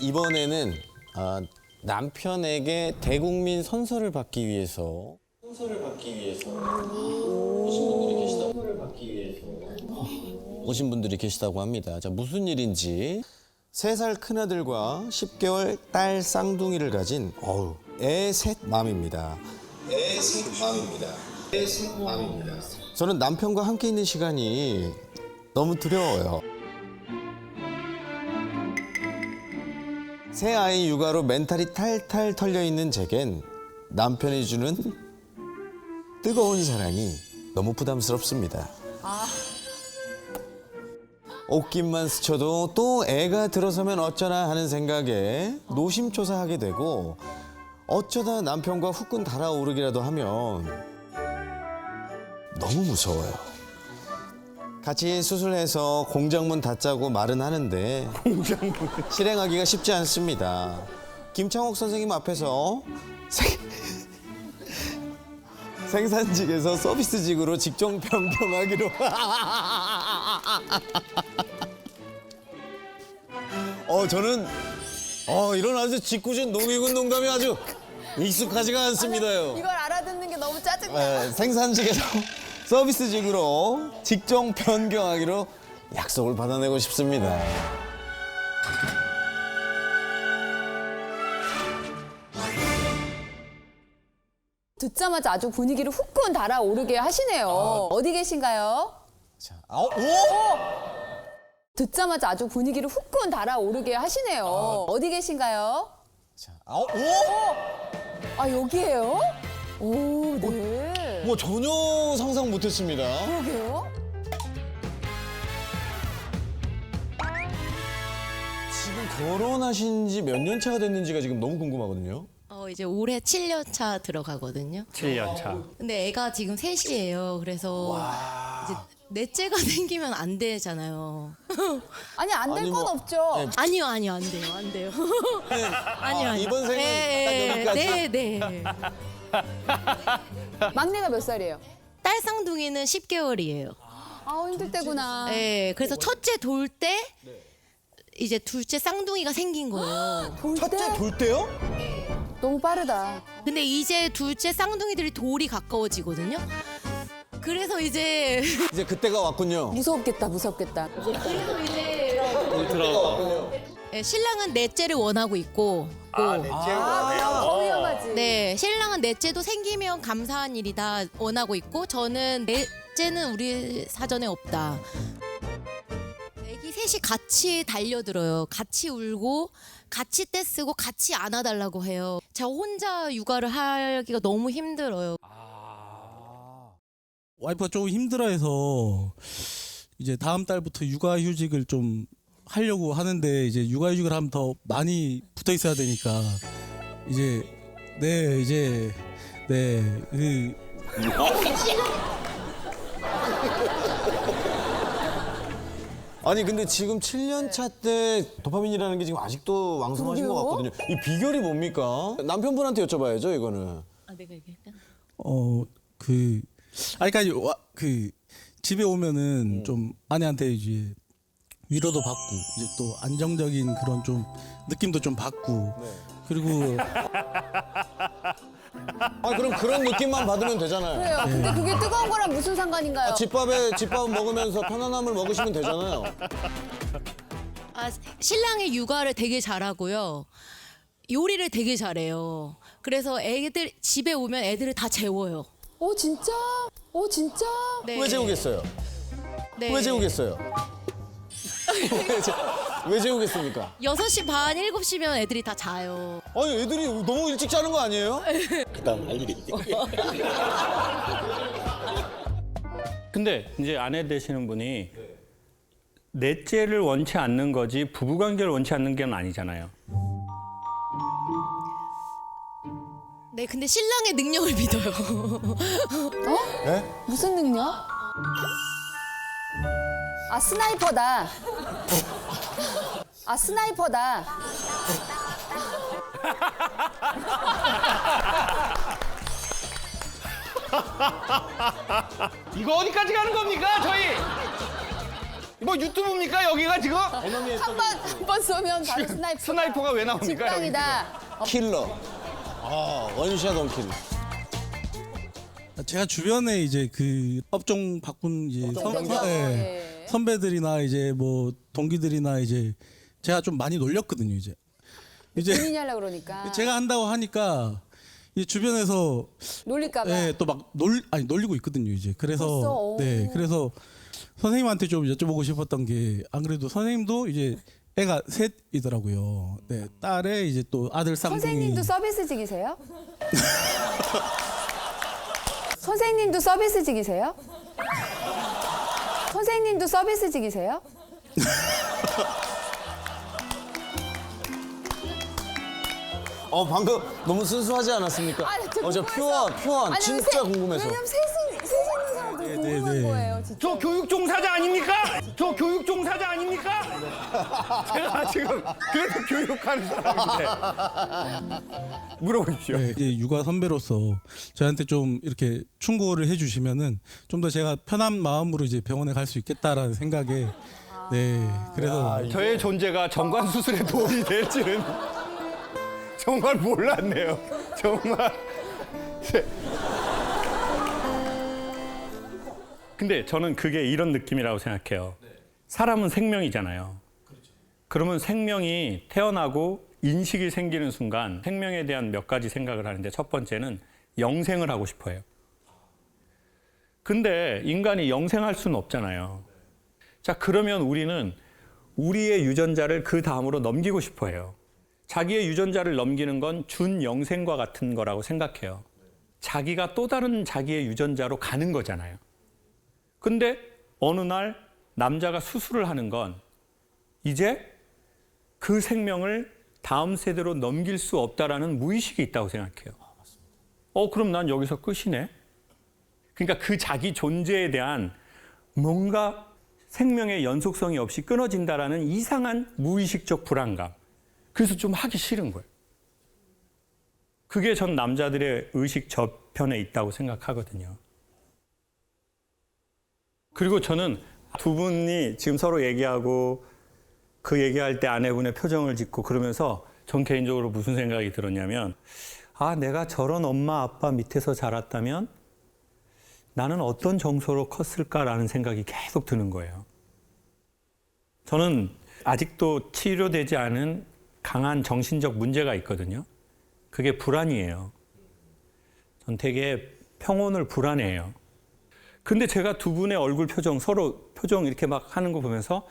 이번에는 남편에게 대국민 선서를 받기 위해서 오신 분들이 계시다고 합니다. 자, 무슨 일인지. 3살 큰아들과 10개월 딸 쌍둥이를 가진 애 셋 맘입니다. 저는 남편과 함께 있는 시간이 너무 두려워요. 새 아이 육아로 멘탈이 탈탈 털려 있는 제겐 남편이 주는 뜨거운 사랑이 너무 부담스럽습니다. 옷깃만 스쳐도 또 애가 들어서면 어쩌나 하는 생각에 노심초사하게 되고 어쩌다 남편과 후끈 달아오르기라도 하면 너무 무서워요. 같이 수술해서 공장문 닫자고 말은 하는데 실행하기가 쉽지 않습니다. 김창옥 선생님 앞에서 생산직에서 서비스직으로 직종 변경하기로 저는 이런 아주 짓궂은 농익은 농담이 아주 익숙하지가 않습니다요. 이걸 알아듣는 게 너무 짜증나. 생산직에서 서비스직으로 직종 변경하기로 약속을 받아내고 싶습니다. 듣자마자 아주 분위기를 후끈 달아오르게 하시네요. 어디 계신가요? 자, 듣자마자 아주 분위기를 후끈 달아오르게 하시네요. 어디 계신가요? 자, 여기에요? 오, 네. 뭐 전혀 상상 못했습니다. 그러게요. 지금 결혼하신 지 몇 년 차가 됐는지가 지금 너무 궁금하거든요. 이제 올해 7년 차 들어가거든요. 7년 차. 근데 애가 지금 셋이에요. 그래서 이제 넷째가 생기면 안 되잖아요. 아니, 안 될 아니, 건 뭐, 없죠. 네. 아니요, 안 돼요, 안 돼요. 아니요. 이번 생은 딱 여기까지? 네. 막내가 몇 살이에요? 딸 쌍둥이는 10개월이에요. 힘들 때구나. 네, 그래서 첫째 돌 때 이제 둘째 쌍둥이가 생긴 거예요. 첫째 돌 때요? 너무 빠르다. 근데 이제 둘째 쌍둥이들이 돌이 가까워지거든요. 그래서 이제 그때가 왔군요. 무섭겠다. 네, 신랑은 넷째를 원하고 있고 위험하지. 네, 신랑은 넷째도 생기면 감사한 일이다 원하고 있고 저는 넷째는 우리 사전에 없다. 애기 셋이 같이 달려들어요. 같이 울고 같이 떼쓰고 같이 안아달라고 해요. 저 혼자 육아를 하기가 너무 힘들어요. 와이프가 조금 힘들어해서 이제 다음 달부터 육아휴직을 좀 하려고 하는데 이제 육아휴직을 하면 더 많이 붙어 있어야 되니까 아니 근데 지금 7년 차 때 도파민이라는 게 지금 아직도 왕성하신 것 같거든요. 이 비결이 뭡니까? 남편분한테 여쭤봐야죠, 이거는. 내가 얘기할까? 그러니까 집에 오면은 좀 아내한테 이제 위로도 받고 이제 또 안정적인 그런 좀 느낌도 좀 받고 그리고 그럼 그런 느낌만 받으면 되잖아요. 그래요. 근데 그게 뜨거운 거랑 무슨 상관인가요? 집밥 먹으면서 편안함을 먹으시면 되잖아요. 신랑의 육아를 되게 잘하고요. 요리를 되게 잘해요. 그래서 애들 집에 오면 애들을 다 재워요. 진짜? 네. 왜 재우겠어요? 네. 왜 재우겠어요? 왜 재우겠습니까? 6시 반, 7시면 애들이 다 자요. 아니 애들이 너무 일찍 자는 거 아니에요? 근데 이제 아내 되시는 분이 넷째를 원치 않는 거지 부부관계를 원치 않는 게 아니잖아요. 네, 근데 신랑의 능력을 믿어요. 네? 무슨 능력? 스나이퍼다. 스나이퍼다. 이거 어디까지 가는 겁니까, 저희? 뭐 유튜브입니까 여기가 지금? 한 번 쏘면 바로 스나이퍼가 왜 나옵니까, 직방이다. 킬러. 원샷 원킬. 제가 주변에 이제 그 업종 바꾼 이제 예. 선배들이나 이제 뭐 동기들이나 이제 제가 좀 많이 놀렸거든요. 이제 본인이 하려고 그러니까. 제가 한다고 하니까 이 주변에서 놀릴까 봐. 네, 또 막 놀리고 있거든요. 이제 그래서 벌써? 네, 그래서 선생님한테 좀 여쭤보고 싶었던 게 안 그래도 선생님도 이제 애가 셋이더라고요. 네, 딸에 이제 또 아들 쌍둥이. 선생님도 서비스직이세요? 선생님도 서비스직이세요? 선생님도 서비스직이세요? 방금 너무 순수하지 않았습니까? 저 표현 진짜 궁금해서. 왜냐면 셋 있는 사람들 궁금한 네. 거예요, 진짜. 저 교육종사자 아닙니까? 저 교육종사자 아닙니까? 제가 지금 그래도 교육하는 사람인데 물어보십시오. 네, 이제 육아 선배로서 저한테 좀 이렇게 충고를 해주시면은 좀 더 제가 편한 마음으로 이제 병원에 갈 수 있겠다라는 생각에 네 그래서 저의 존재가 정관 수술에 도움이 될지는 정말 몰랐네요. 정말. 근데 저는 그게 이런 느낌이라고 생각해요. 사람은 생명이잖아요. 그러면 생명이 태어나고 인식이 생기는 순간 생명에 대한 몇 가지 생각을 하는데 첫 번째는 영생을 하고 싶어요. 근데 인간이 영생할 수는 없잖아요. 자, 그러면 우리는 우리의 유전자를 그 다음으로 넘기고 싶어 해요. 자기의 유전자를 넘기는 건 준영생과 같은 거라고 생각해요. 자기가 또 다른 자기의 유전자로 가는 거잖아요. 근데 어느 날 남자가 수술을 하는 건 이제 그 생명을 다음 세대로 넘길 수 없다라는 무의식이 있다고 생각해요. 그럼 난 여기서 끝이네. 그러니까 그 자기 존재에 대한 뭔가 생명의 연속성이 없이 끊어진다라는 이상한 무의식적 불안감. 그래서 좀 하기 싫은 거예요. 그게 전 남자들의 의식 저편에 있다고 생각하거든요. 그리고 저는 두 분이 지금 서로 얘기하고 그 얘기할 때 아내분의 표정을 짓고 그러면서 전 개인적으로 무슨 생각이 들었냐면 내가 저런 엄마 아빠 밑에서 자랐다면 나는 어떤 정서로 컸을까라는 생각이 계속 드는 거예요. 저는 아직도 치료되지 않은 강한 정신적 문제가 있거든요. 그게 불안이에요. 전 되게 평온을 불안해해요. 근데 제가 두 분의 얼굴 표정, 서로 표정 이렇게 막 하는 거 보면서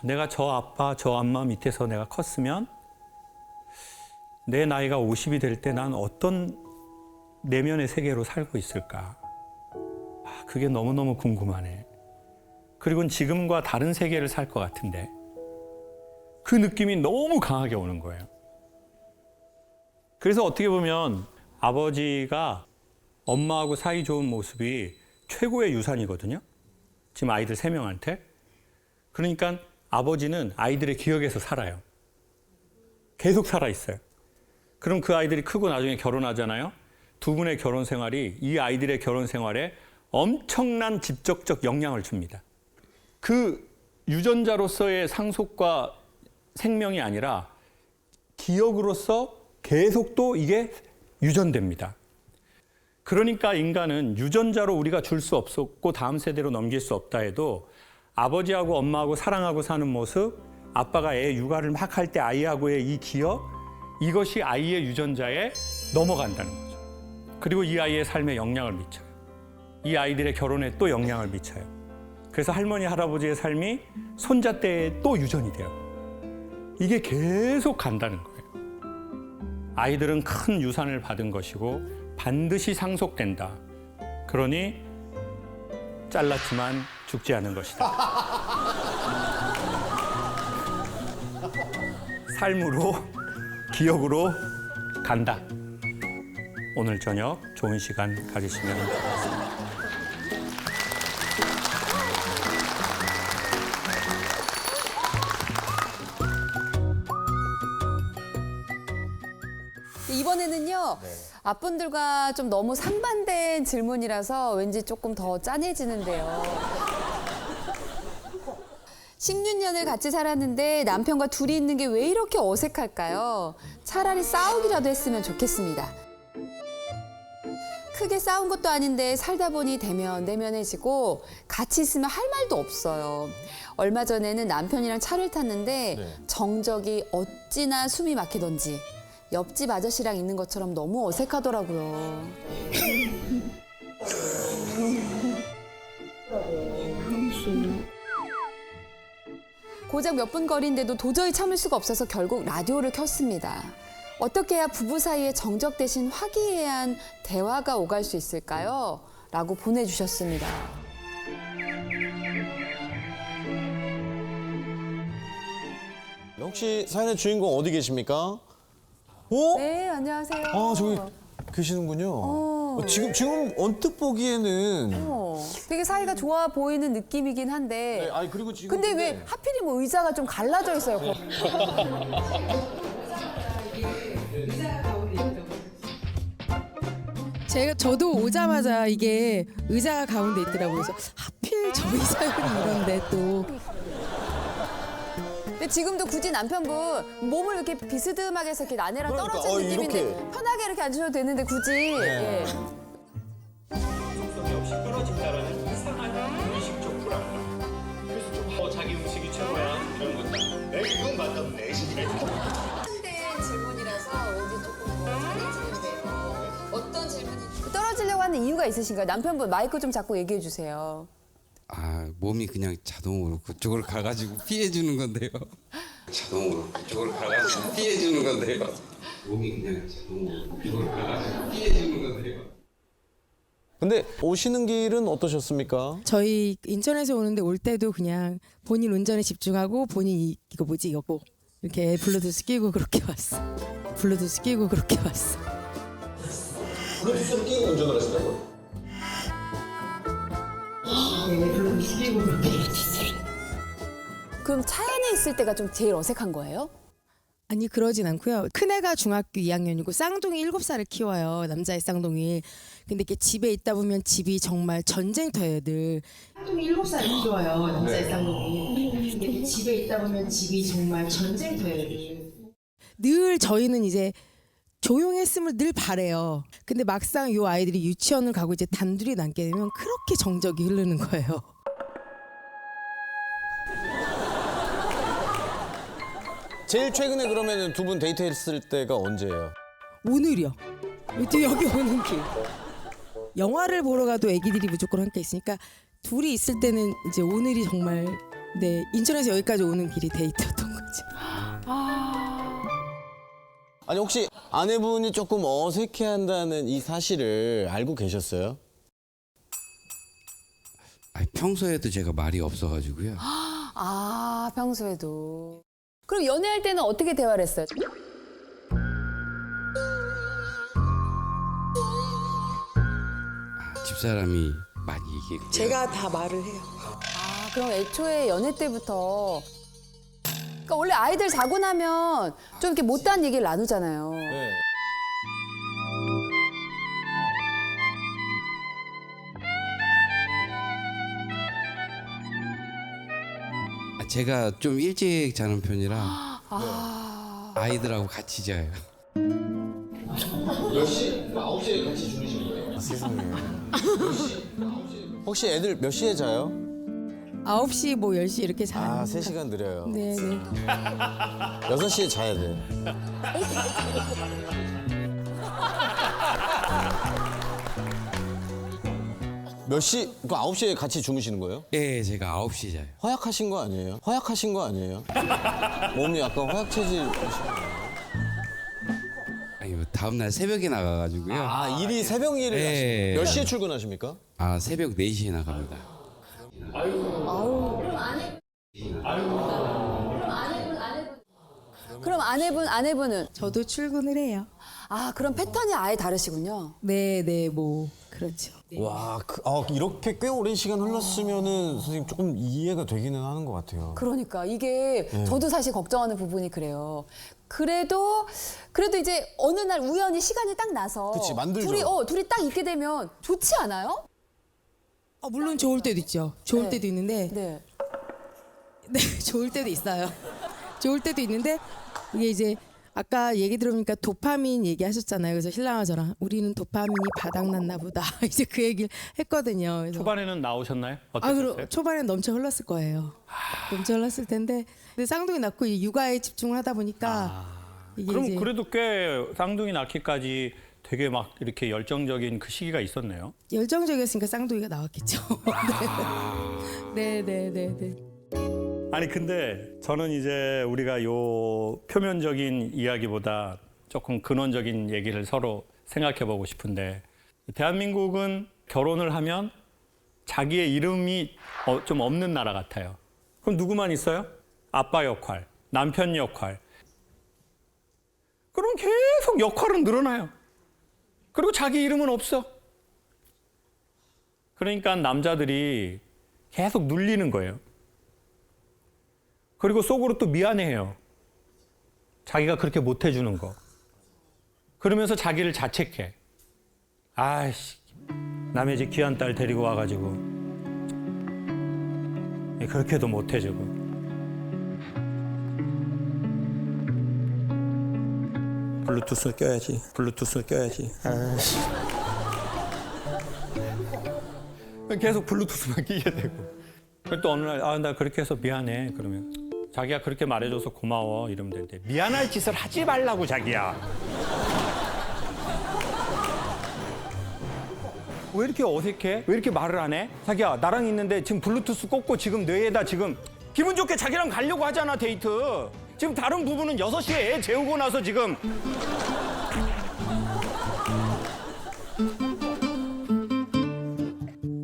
내가 저 아빠, 저 엄마 밑에서 내가 컸으면 내 나이가 50이 될 때 난 어떤 내면의 세계로 살고 있을까? 그게 너무너무 궁금하네. 그리고 지금과 다른 세계를 살 것 같은데 그 느낌이 너무 강하게 오는 거예요. 그래서 어떻게 보면 아버지가 엄마하고 사이 좋은 모습이 최고의 유산이거든요. 지금 아이들 3명한테. 그러니까 아버지는 아이들의 기억에서 살아요. 계속 살아있어요. 그럼 그 아이들이 크고 나중에 결혼하잖아요. 두 분의 결혼 생활이 이 아이들의 결혼 생활에 엄청난 직접적 영향을 줍니다. 그 유전자로서의 상속과 생명이 아니라 기억으로서 계속 또 이게 유전됩니다. 그러니까 인간은 유전자로 우리가 줄 수 없었고 다음 세대로 넘길 수 없다 해도 아버지하고 엄마하고 사랑하고 사는 모습, 아빠가 애 육아를 막 할 때 아이하고의 이 기억, 이것이 아이의 유전자에 넘어간다는 거죠. 그리고 이 아이의 삶에 영향을 미쳐요. 이 아이들의 결혼에 또 영향을 미쳐요. 그래서 할머니, 할아버지의 삶이 손자 때에 또 유전이 돼요. 이게 계속 간다는 거예요. 아이들은 큰 유산을 받은 것이고 반드시 상속된다. 그러니 잘랐지만 죽지 않은 것이다. 삶으로, 기억으로 간다. 오늘 저녁 좋은 시간 가지시면 좋겠습니다. 이번에는요, 앞분들과 좀 너무 상반된 질문이라서 왠지 조금 더 짠해지는데요. 16년을 같이 살았는데 남편과 둘이 있는 게 왜 이렇게 어색할까요? 차라리 싸우기라도 했으면 좋겠습니다. 크게 싸운 것도 아닌데 살다 보니 대면대면해지고 같이 있으면 할 말도 없어요. 얼마 전에는 남편이랑 차를 탔는데 네. 정적이 어찌나 숨이 막히던지 옆집 아저씨랑 있는 것처럼 너무 어색하더라고요. 고작 몇 분 거리인데도 도저히 참을 수가 없어서 결국 라디오를 켰습니다. 어떻게 해야 부부 사이에 정적 대신 화기애애한 대화가 오갈 수 있을까요? 라고 보내주셨습니다. 혹시 사연의 주인공 어디 계십니까? 어? 네, 안녕하세요. 아, 저기 계시는군요. 지금 언뜻 보기에는 되게 사이가 좋아 보이는 느낌이긴 한데. 네, 아니 그리고 지금 근데 왜 하필이면 의자가 좀 갈라져 있어요? 저도 오자마자 이게 의자가 가운데 있더라고요. 그래서 하필 저 의자는 이런데 또. 근데 지금도 굳이 남편분 몸을 이렇게 비스듬하게 해서 이렇게 아내랑 그러니까, 떨어진 느낌인데 이렇게. 편하게 이렇게 앉으셔도 되는데 굳이. 예. 속성이 없이 끊어진다라는 이상한 무의식적 불안감. 그래서 좀 자기 음식이 최고야 그런 것도 내가 그건 맞다면 내 시간에 대 질문이라서 왠지 조금 사는 질문인데요. 어떤 질문이 떨어지려고 하는 이유가 있으신가요? 남편분 마이크 좀 잡고 얘기해 주세요. 아 몸이 그냥 자동으로 그쪽으로 가가지고 피해주는 건데요. 자동으로 그쪽으로 가가지고 피해주는 건데요. 몸이 그냥 자동으로 그쪽으로 가가지고 피해주는 건데요. 근데 오시는 길은 어떠셨습니까? 저희 인천에서 오는데 올 때도 그냥 본인 운전에 집중하고 본인 이거 뭐지 이거 뭐 이렇게 블루투스 끼고 그렇게 왔어. 블루투스 끼고 그렇게 왔어. 블루투스를 끼고 운전을 하신다고요? 그럼 차 안에 있을 때가 좀 제일 어색한 거예요? 아니 그러진 않고요. 큰애가 중학교 2학년이고 쌍둥이 7살을 키워요. 남자의 쌍둥이. 근데 이렇게 집에 있다 보면 집이 정말 전쟁터예요 늘. 쌍둥이 7살을 키워요. 남자의 쌍둥이. 근데 이렇게 집에 있다 보면 집이 정말 전쟁터예요 늘. 늘 저희는 이제 조용했음을 늘 바래요. 근데 막상 요 아이들이 유치원을 가고 이제 단둘이 남게 되면 그렇게 정적이 흐르는 거예요. 제일 최근에 그러면 두 분 데이트했을 때가 언제예요? 오늘이요. 여기 오는 길. 영화를 보러 가도 애기들이 무조건 함께 있으니까 둘이 있을 때는 이제 오늘이 정말 네 인천에서 여기까지 오는 길이 데이트였던 거죠. 아니 혹시 아내분이 조금 어색해한다는 이 사실을 알고 계셨어요? 아니, 평소에도 제가 말이 없어가지고요. 아, 평소에도. 그럼 연애할 때는 어떻게 대화를 했어요? 집사람이 많이 얘기해요. 제가 다 말을 해요. 아, 그럼 애초에 연애 때부터. 그러니까 원래 아이들 자고 나면 좀 이렇게 못다한 얘기를 나누잖아요. 네. 제가 좀 일찍 자는 편이라 아이들하고 같이 자요. 몇 시? 9시에 같이 주무시는 거예요? 세상에. 혹시 애들 몇 시에 자요? 9시 뭐 10시 이렇게 자요. 아, 3시간 느려요. 네, 네. 6시에 자야 돼. 몇 시? 그 9시에 같이 주무시는 거예요? 예, 제가 9시 자요. 허약하신 거 아니에요? 허약하신 거 아니에요? 몸이 약간 허약 체질. 아니 뭐 다음날 새벽에 나가가지고요. 아, 일이 새벽 일을 네. 하시는 몇 시에 출근하십니까? 아 새벽 4시에 나갑니다. 그럼 아내분은? 저도 출근을 해요. 아, 그럼 패턴이 아예 다르시군요. 네, 네, 뭐 그렇죠. 와, 이렇게 꽤 오랜 시간 흘렀으면은 선생님 조금 이해가 되기는 하는 것 같아요. 그러니까 이게 저도 사실 걱정하는 부분이 그래요. 그래도 이제 어느 날 우연히 시간이 딱 나서 그치, 만들죠. 둘이 딱 있게 되면 좋지 않아요? 물론 좋을 때도 있죠. 좋을 네. 때도 있는데 네. 네, 좋을 때도 있어요. 좋을 때도 있는데 이게 이제 아까 얘기 들어보니까 도파민 얘기하셨잖아요. 그래서 신랑과 저랑 우리는 도파민이 바닥났나 보다. 이제 그 얘기를 했거든요. 그래서 초반에는 나오셨나요? 그럼 어떠셨어요? 초반엔 넘쳐 흘렀을 거예요. 넘쳐 흘렀을 텐데 근데 쌍둥이 낳고 이 육아에 집중을 하다 보니까 이게 그럼 이제 그래도 꽤 쌍둥이 낳기까지 되게 막 이렇게 열정적인 그 시기가 있었네요. 열정적이었으니까 쌍둥이가 나왔겠죠. 네. 아니 근데 저는 이제 우리가 요 표면적인 이야기보다 조금 근원적인 얘기를 서로 생각해 보고 싶은데 대한민국은 결혼을 하면 자기의 이름이 좀 없는 나라 같아요. 그럼 누구만 있어요? 아빠 역할, 남편 역할. 그럼 계속 역할은 늘어나요. 그리고 자기 이름은 없어. 그러니까 남자들이 계속 눌리는 거예요. 그리고 속으로 또 미안해해요. 자기가 그렇게 못 해주는 거. 그러면서 자기를 자책해. 아이씨, 남의 집 귀한 딸 데리고 와가지고 그렇게도 못 해주고. 블루투스를 껴야지. 블루투스를 껴야지. 아이씨. 계속 블루투스만 끼게 되고. 또 어느 날 나 그렇게 해서 미안해. 그러면 자기가 그렇게 말해줘서 고마워 이러면 되는데 미안할 짓을 하지 말라고 자기야. 왜 이렇게 어색해? 왜 이렇게 말을 안 해? 자기야 나랑 있는데 지금 블루투스 꽂고 지금 뇌에다 지금 기분 좋게 자기랑 가려고 하잖아 데이트. 지금 다른 부부는 6시에 애 재우고 나서 지금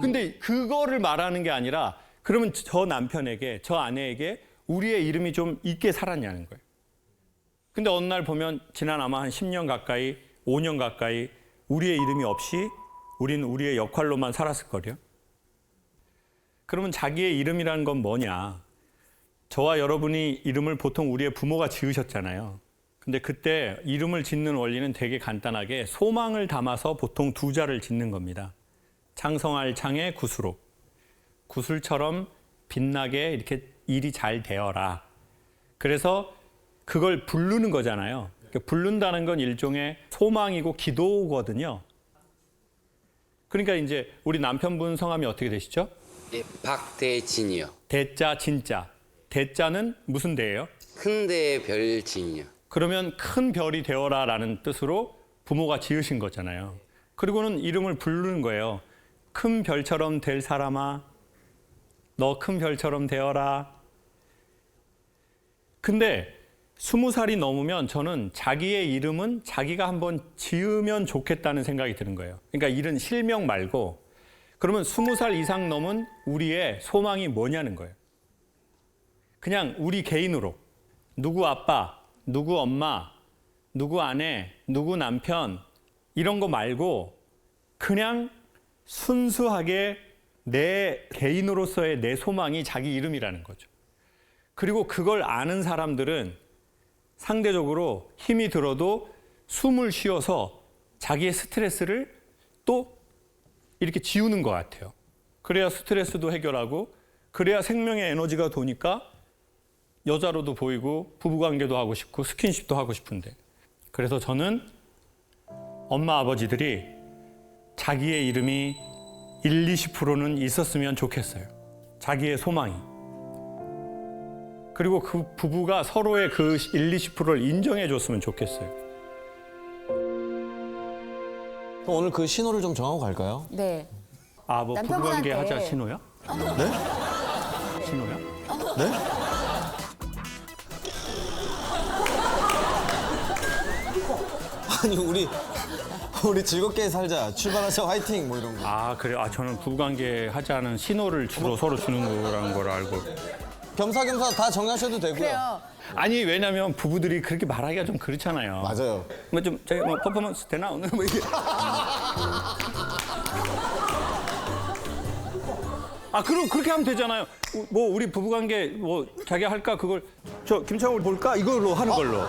근데 그거를 말하는 게 아니라 그러면 저 남편에게 저 아내에게 우리의 이름이 좀 있게 살았냐는 거예요. 근데 어느 날 보면 지난 아마 한 10년 가까이 5년 가까이 우리의 이름이 없이 우리는 우리의 역할로만 살았을 거예요. 그러면 자기의 이름이라는 건 뭐냐? 저와 여러분이 이름을 보통 우리의 부모가 지으셨잖아요. 근데 그때 이름을 짓는 원리는 되게 간단하게 소망을 담아서 보통 2자를 짓는 겁니다. 창성할 창의 구수로. 구슬처럼 빛나게 이렇게 일이 잘 되어라. 그래서 그걸 부르는 거잖아요. 부른다는 건 일종의 소망이고 기도거든요. 그러니까 이제 우리 남편분 성함이 어떻게 되시죠? 예, 박대진이요. 대자 진자. 대자는 무슨 대예요? 큰 데의 별진이요. 그러면 큰 별이 되어라라는 뜻으로 부모가 지으신 거잖아요. 그리고는 이름을 부르는 거예요. 큰 별처럼 될 사람아, 너 큰 별처럼 되어라. 근데 20살이 넘으면 저는 자기의 이름은 자기가 한번 지으면 좋겠다는 생각이 드는 거예요. 그러니까 이런 실명 말고 그러면 20살 이상 넘은 우리의 소망이 뭐냐는 거예요. 그냥 우리 개인으로 누구 아빠, 누구 엄마, 누구 아내, 누구 남편 이런 거 말고 그냥 순수하게 내 개인으로서의 내 소망이 자기 이름이라는 거죠. 그리고 그걸 아는 사람들은 상대적으로 힘이 들어도 숨을 쉬어서 자기의 스트레스를 또 이렇게 지우는 것 같아요. 그래야 스트레스도 해결하고 그래야 생명의 에너지가 도니까 여자로도 보이고 부부관계도 하고 싶고 스킨십도 하고 싶은데 그래서 저는 엄마 아버지들이 자기의 이름이 20%는 있었으면 좋겠어요. 자기의 소망이. 그리고 그 부부가 서로의 그 20%를 인정해 줬으면 좋겠어요. 그럼 오늘 그 신호를 좀 정하고 갈까요? 네. 아, 뭐 부부관계 남편분한테. 하자 신호야? 네? 신호야? 네? 아니 우리 즐겁게 살자. 출발하자 화이팅 뭐 이런 거. 아, 그래. 아, 저는 부부관계 하자는 신호를 주로 서로 주는 거라는 걸 알고. 겸사겸사 다 정하셔도 되고요. 그래요. 아니, 왜냐면 부부들이 그렇게 말하기가 좀 그렇잖아요. 맞아요. 뭐 좀 저희 뭐 퍼포먼스 되나 오늘 뭐 이게. 아, 그럼 그렇게 하면 되잖아요. 뭐 우리 부부관계 뭐 자기 할까 그걸 저 김창호를 볼까 이걸로 하는 걸로.